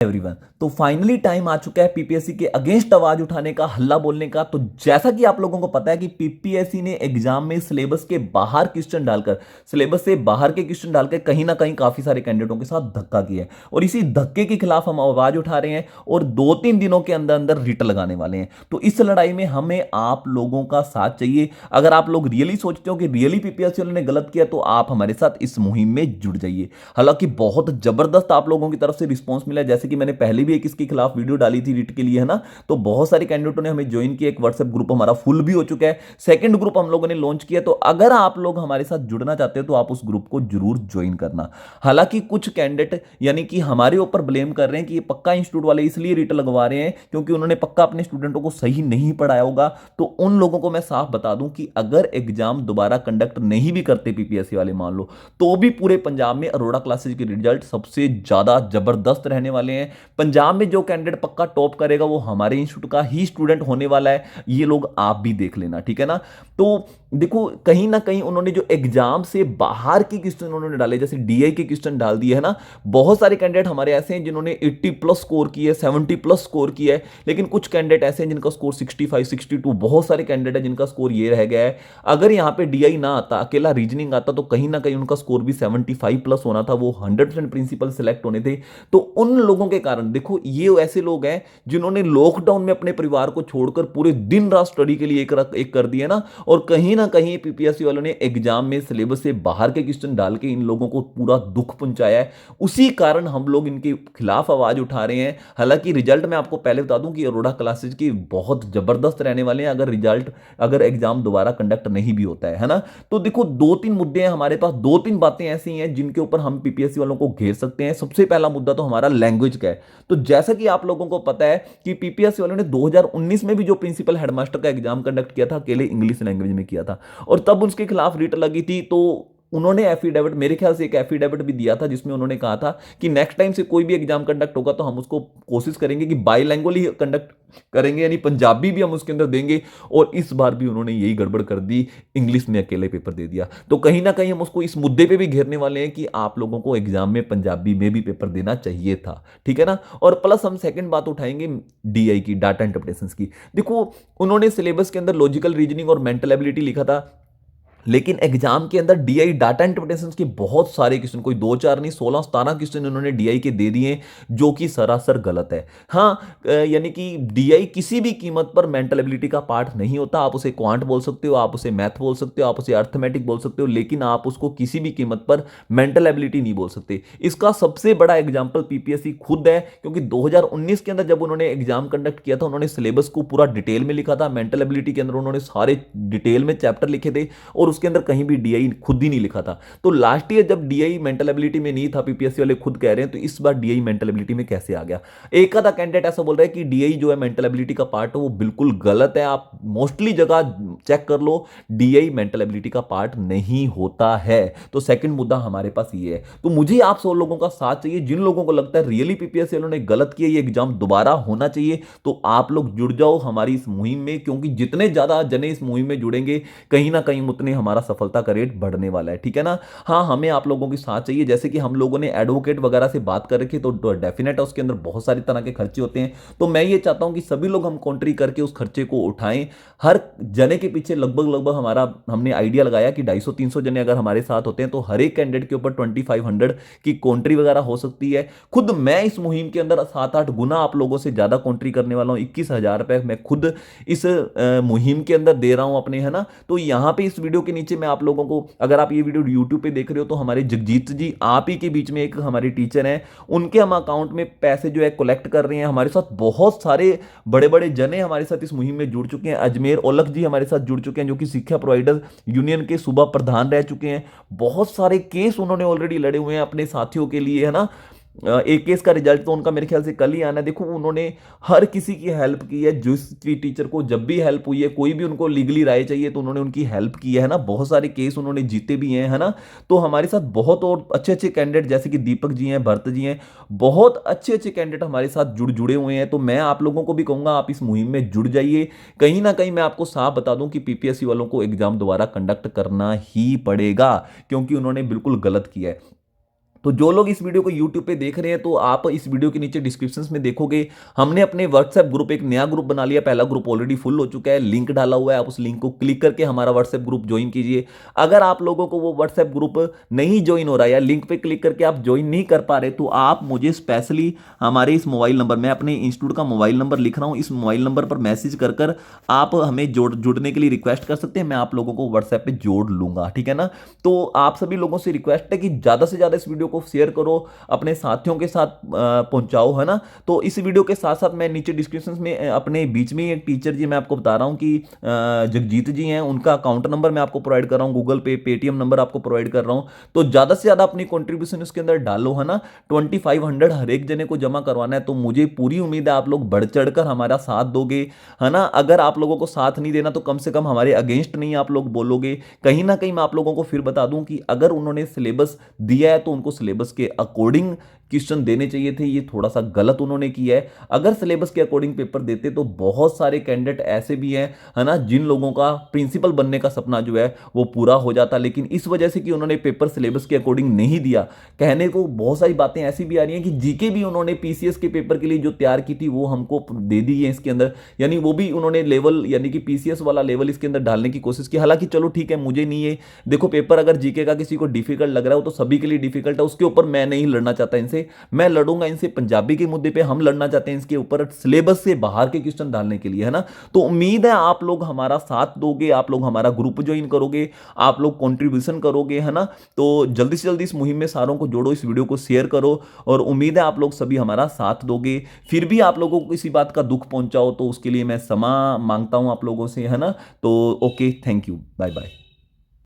Everyone, तो finally time आ चुका है पीपीएससी के अगेंस्ट आवाज उठाने का, हल्ला बोलने का। तो जैसा कि आप लोगों को पता है कि पीपीएससी ने एग्जाम में सिलेबस के बाहर क्वेश्चन डालकर, सिलेबस से बाहर के क्वेश्चन डालकर कहीं ना कहीं काफी सारे कैंडिडेटों के साथ धक्का किया है, और इसी धक्के के खिलाफ हम आवाज उठा रहे हैं और 2-3 दिनों के अंदर अंदर रिट लगाने वाले हैं। तो इस लड़ाई में हमें आप लोगों का साथ चाहिए। अगर आप लोग रियली सोचते हो कि रियली पीपीएससी वालों ने गलत किया, तो आप हमारे साथ इस मुहिम में जुड़ जाइए। हालांकि बहुत जबरदस्त आप लोगों की तरफ से रिस्पॉन्स मिला है, जैसे कि मैंने पहले भी एक इसके खिलाफ वीडियो डाली थी रिट के लिए, है ना। तो बहुत सारे कैंडिडेटों ने हमें ज्वाइन किया, एक व्हाट्सएप ग्रुप हमारा फुल भी हो चुका है, सेकंड ग्रुप हम लोगों ने लॉन्च किया। तो अगर आप लोग हमारे साथ जुड़ना चाहते हो तो आप उस ग्रुप को जरूर ज्वाइन करना। हालांकि कुछ कैंडिडेट यानी कि हमारे ऊपर ब्लेम कर रहे हैं कि ये पक्का इंस्टीट्यूट वाले इसलिए रिट लगवा रहे हैं क्योंकि उन्होंने पक्का अपने स्टूडेंटों को सही नहीं पढ़ाया होगा। तो उन लोगों को मैं साफ बता दूं कि अगर एग्जाम दोबारा कंडक्ट नहीं भी करते पीपीएससी वाले, मान लो, तो भी पूरे पंजाब में अरोड़ा क्लासेस के रिजल्ट सबसे ज्यादा जबरदस्त रहने वाले हैं। पंजाब में जो कैंडिडेट पक्का टॉप करेगा वो हमारे इंस्टीट्यूट का ही स्टूडेंट होने वाला है। ये लोग आप भी देख लेना, ठीक है ना। तो देखो, कहीं ना कहीं उन्होंने जो एग्जाम से बाहर के क्वेश्चन उन्होंने डाले, जैसे डीआई के क्वेश्चन डाल दिए, है ना। बहुत सारे कैंडिडेट हमारे ऐसे हैं जिन्होंने 80 प्लस स्कोर किया है, 70 प्लस स्कोर किया है, लेकिन कुछ कैंडिडेट ऐसे हैं जिनका स्कोर 65, 62, बहुत सारे कैंडिडेट है जिनका स्कोर ये रह गया है। अगर यहां पे डीआई ना आता, अकेला रीजनिंग आता, तो कहीं ना कहीं उनका स्कोर भी 75 प्लस होना था, वो 100% प्रिंसिपल सेलेक्ट होने थे। तो उन लोगों के कारण देखो, ये ऐसे लोग हैं जिन्होंने लॉकडाउन में अपने परिवार को छोड़कर पूरे दिन रात स्टडी के लिए एक कर दिया ना, और कहीं ना कहीं पीपीएससी वालों ने एग्जाम में सिलेबस से बाहर के क्वेश्चन डाल के इन लोगों को पूरा दुख पहुंचाया है। उसी कारण हम लोग इनके खिलाफ आवाज उठा रहे हैं। हालांकि रिजल्ट मैं आपको पहले बता दूं कि अरोड़ा क्लासेस की बहुत जबरदस्त रहने वाले हैं, अगर एग्जाम दोबारा कंडक्ट नहीं भी होता है ना। तो देखो, 2-3 मुद्दे हैं हमारे पास, 2-3 बातें ऐसी हैं जिनके ऊपर हम पीपीएससी वालों को घेर सकते हैं। सबसे पहला मुद्दा तो हमारा लैंग्वेज का है। तो जैसा कि आप लोगों को पता है कि पीपीएससी वालों ने 2019 में भी जो प्रिंसिपल हेडमास्टर का एग्जाम कंडक्ट किया था, अकेले इंग्लिश लैंग्वेज में किया था, और तब उसके खिलाफ रिट लगी थी। तो उन्होंने एफिडेविट, मेरे ख्याल से एक एफिडेविट भी दिया था, जिसमें उन्होंने कहा था कि नेक्स्ट टाइम से कोई भी एग्जाम कंडक्ट होगा तो हम उसको कोशिश करेंगे कि बाईलैंग्वेज ही कंडक्ट करेंगे, यानी पंजाबी भी हम उसके अंदर देंगे। और इस बार भी उन्होंने यही गड़बड़ कर दी, इंग्लिश में अकेले पेपर दे दिया। तो कहीं ना कहीं हम उसको इस मुद्दे पे भी घेरने वाले हैं कि आप लोगों को एग्जाम में पंजाबी में भी पेपर देना चाहिए था, ठीक है ना। और प्लस हम सेकंड बात उठाएंगे डीआई की, डाटा इंटरप्रिटेशन की। देखो, उन्होंने सिलेबस के अंदर लॉजिकल रीजनिंग और मेंटल एबिलिटी लिखा था, लेकिन एग्जाम के अंदर डीआई डाटा इंटरप्रिटेशन के बहुत सारे क्वेश्चन, कोई 2-4 नहीं, 16-17 क्वेश्चन उन्होंने डीआई के दे दिए, जो कि सरासर गलत है। हाँ, यानी कि डीआई किसी भी कीमत पर मेंटल एबिलिटी का पार्ट नहीं होता। आप उसे क्वांट बोल सकते हो, आप उसे मैथ बोल सकते हो, आप उसे अर्थमेटिक बोल सकते हो, लेकिन आप उसको किसी भी कीमत पर मेंटल एबिलिटी नहीं बोल सकते। इसका सबसे बड़ा एग्जाम्पल पीपीएससी खुद है, क्योंकि 2019 के अंदर जब उन्होंने एग्जाम कंडक्ट किया था, उन्होंने सिलेबस को पूरा डिटेल में लिखा था। मेंटल एबिलिटी के अंदर उन्होंने सारे डिटेल में चैप्टर लिखे थे, और उसके अंदर कहीं भी डीआई खुद ही नहीं लिखा था। तो लास्ट ईयर जब डीआई मेंटल एबिलिटी में नहीं था, पीपीएससी वाले खुद कह रहे हैं, तो इस बार डीआई मेंटल एबिलिटी में कैसे आ गया। एक आधा कैंडिडेट ऐसा बोल रहा है कि डीआई जो है मेंटल एबिलिटी का पार्ट है, वो बिल्कुल गलत है। आप मोस्टली जगह चेक कर लो, डीआई मेंटल एबिलिटी का पार्ट नहीं होता है। तो सेकंड मुद्दा हमारे पास ये है। तो मुझे आप सब लोगों का साथ चाहिए, जिन लोगों को लगता है रियली पीपीएससी वालों ने गलत किया, ये एग्जाम दोबारा होना चाहिए, तो आप लोग जुड़ जाओ हमारी इस मुहिम में, क्योंकि जितने ज्यादा जने इस मुहिम में जुड़ेंगे, कहीं ना कहीं उतने हमारा सफलता का रेट बढ़ने वाला है, ठीक है ना। हाँ, हमें आप लोगों की साथ चाहिए। जैसे कि हम लोगों ने एडवोकेट वगैरह से बात कर रखी, तो डेफिनेट है उसके अंदर बहुत सारी तरह के खर्चे होते हैं। तो मैं ये चाहता हूं कि सभी लोग हम कॉन्ट्री करके उस खर्चे को उठाएं। हर जने के पीछे लगभग हमने आइडिया लगाया कि 250-300 जने अगर हमारे साथ होते हैं, तो हर एक कैंडिडेट के ऊपर 2500 की कॉन्ट्री वगैरह हो सकती है। खुद मैं इस मुहिम के अंदर 7-8 गुना आप लोगों से ज्यादा कॉन्ट्री करने वाला हूं। 21,000 रुपए मैं खुद इस मुहिम के अंदर दे रहा हूं अपने, है ना। तो यहां पे इस वीडियो के नीचे मैं आप लोगों को, अगर आप ये वीडियो यूट्यूब पे देख रहे हो, तो हमारे जगजीत जी आप ही के बीच में एक हमारे टीचर हैं, उनके हम अकाउंट में पैसे जो है कलेक्ट कर रहे हैं। हमारे साथ बहुत सारे बड़े बड़े जने हमारे साथ इस मुहिम में जुड़ चुके हैं। अजमेर औलख जी हमारे साथ जुड़ चुके हैं, जो कि शिक्षा प्रोवाइडर यूनियन के सूबा प्रधान रह चुके हैं। बहुत सारे केस उन्होंने ऑलरेडी लड़े हुए हैं अपने साथियों के लिए, है ना। एक केस का रिजल्ट तो उनका मेरे ख्याल से कल ही आना है। देखो, उन्होंने हर किसी की हेल्प की है, जिस भी टीचर को जब भी हेल्प हुई है, कोई भी उनको लीगली राय चाहिए, तो उन्होंने उनकी हेल्प की है ना। बहुत सारे केस उन्होंने जीते भी हैं, है ना। तो हमारे साथ बहुत और अच्छे अच्छे कैंडिडेट, जैसे कि दीपक जी हैं, भरत जी हैं, बहुत अच्छे अच्छे कैंडिडेट हमारे साथ जुड़े हुए हैं। तो मैं आप लोगों को भी कहूंगा, आप इस मुहिम में जुड़ जाइए। कहीं ना कहीं मैं आपको साफ बता दूं कि पीपीएससी वालों को एग्जाम दोबारा कंडक्ट करना ही पड़ेगा, क्योंकि उन्होंने बिल्कुल गलत किया है। तो जो लोग इस वीडियो को YouTube पे देख रहे हैं तो आप इस वीडियो के नीचे डिस्क्रिप्शन में देखोगे हमने अपने व्हाट्सएप ग्रुप एक नया ग्रुप बना लिया। पहला ग्रुप ऑलरेडी फुल हो चुका है, लिंक डाला हुआ है, आप उस लिंक को क्लिक करके हमारा व्हाट्सएप ग्रुप ज्वाइन कीजिए। अगर आप लोगों को वो व्हाट्सएप ग्रुप नहीं ज्वाइन हो रहा है या लिंक पे क्लिक करके आप ज्वाइन नहीं कर पा रहे तो आप मुझे स्पेशली हमारे इस मोबाइल नंबर, मैं अपने इंस्टीट्यूट का मोबाइल नंबर लिख रहा हूँ, इस मोबाइल नंबर पर मैसेज कर कर आप हमें जुड़ने के लिए रिक्वेस्ट कर सकते हैं। मैं आप लोगों को व्हाट्सएप पे जोड़ लूंगा, ठीक है ना। तो आप सभी लोगों से रिक्वेस्ट है कि ज्यादा से ज्यादा इस वीडियो को शेयर करो, अपने साथियों के साथ पहुंचाओ, है ना। तो इस वीडियो के साथ साथ मैं नीचे डिस्क्रिप्शन में अपने बीच में एक टीचर जी मैं आपको बता रहा हूं कि जगजीत जी हैं, उनका अकाउंट नंबर मैं आपको प्रोवाइड कर रहा हूं, गूगल पे पेटीएम नंबर आपको प्रोवाइड कर रहा हूं। तो ज्यादा से ज्यादा अपनी कॉन्ट्रीब्यूशन उसके अंदर डालो, है ना। 2500 हर एक जने को जमा करवाना है। तो मुझे पूरी उम्मीद है आप लोग बढ़ चढ़कर हमारा साथ दोगे, है ना। अगर आप लोगों को साथ नहीं देना तो कम से कम हमारे अगेंस्ट नहीं आप लोग बोलोगे। कहीं ना कहीं मैं आप लोगों को फिर बता दूं कि अगर उन्होंने सिलेबस दिया है तो उनको सिलेबस के अकॉर्डिंग क्वेश्चन देने चाहिए थे। ये थोड़ा सा गलत उन्होंने किया है। अगर सिलेबस के अकॉर्डिंग पेपर देते तो बहुत सारे कैंडिडेट ऐसे भी हैं, है ना, जिन लोगों का प्रिंसिपल बनने का सपना जो है वो पूरा हो जाता। लेकिन इस वजह से कि उन्होंने पेपर सिलेबस के अकॉर्डिंग नहीं दिया, कहने को बहुत सारी बातें ऐसी भी आ रही हैं कि जीके भी उन्होंने पीसीएस के पेपर के लिए जो तैयार की थी वो हमको दे दी है इसके अंदर, यानी वो भी उन्होंने लेवल यानी कि पीसीएस वाला लेवल इसके अंदर डालने की कोशिश की। हालांकि चलो ठीक है, मुझे नहीं है, देखो पेपर अगर जीके का किसी को डिफिकल्ट लग रहा है वो तो सभी के लिए डिफिकल्ट है, उसके ऊपर मैं नहीं लड़ना चाहता इनसे। मैं लड़ूंगा इनसे पंजाबी के मुद्दे पे, हम लड़ना चाहते हैं इसके ऊपर सिलेबस से बाहर के क्वेश्चन डालने के लिए, है ना। तो उम्मीद है आप लोग हमारा साथ दोगे, आप लोग हमारा ग्रुप ज्वाइन करोगे, आप लोग कंट्रीब्यूशन करोगे, है ना। तो जल्दी से जल्दी इस मुहिम में सारों को जोड़ो, इस वीडियो को शेयर करो और उम्मीद है आप लोग सभी हमारा साथ दोगे। फिर भी आप लोगों को किसी बात का दुख पहुंचाओ तो उसके लिए मैं क्षमा मांगता हूं आप लोगों से, है ना। तो okay, thank you, bye bye.